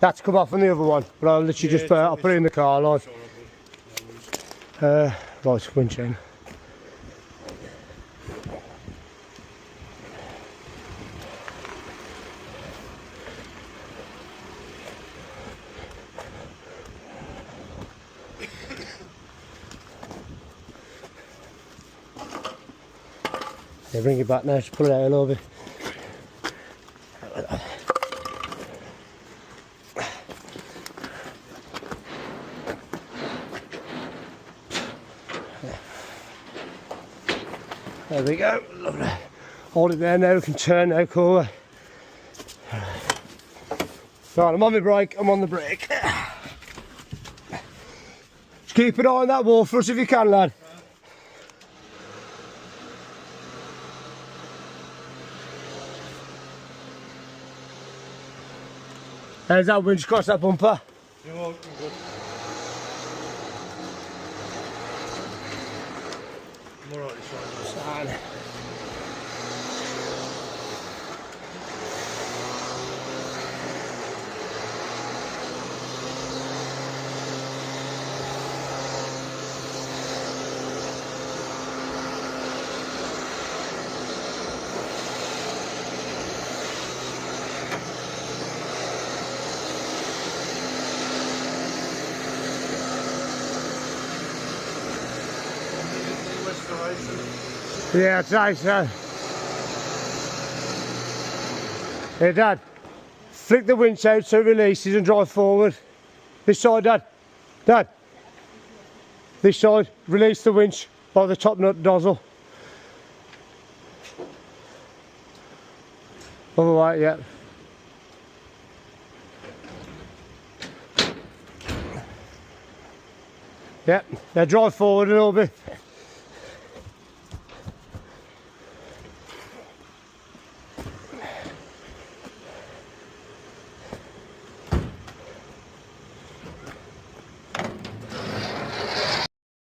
That's come off on the other one, but I'll literally just I'll put it in the car line. Right, winch chain. Yeah, bring it back now, just pull it out a little bit. There we go, lovely. Hold it there now, we can turn now, cool. Right, I'm on the brake, I'm on the brake. Just keep an eye on that wall for us if you can, lad. How's that winch across that bumper? You're all good. I'm alright this one. Yeah, it's nice, Hey Dad, flick the winch out so it releases and drive forward. This side, Dad. Dad. This side, release the winch by the top nut nozzle. Other way, yeah. Yep, now drive forward a little bit.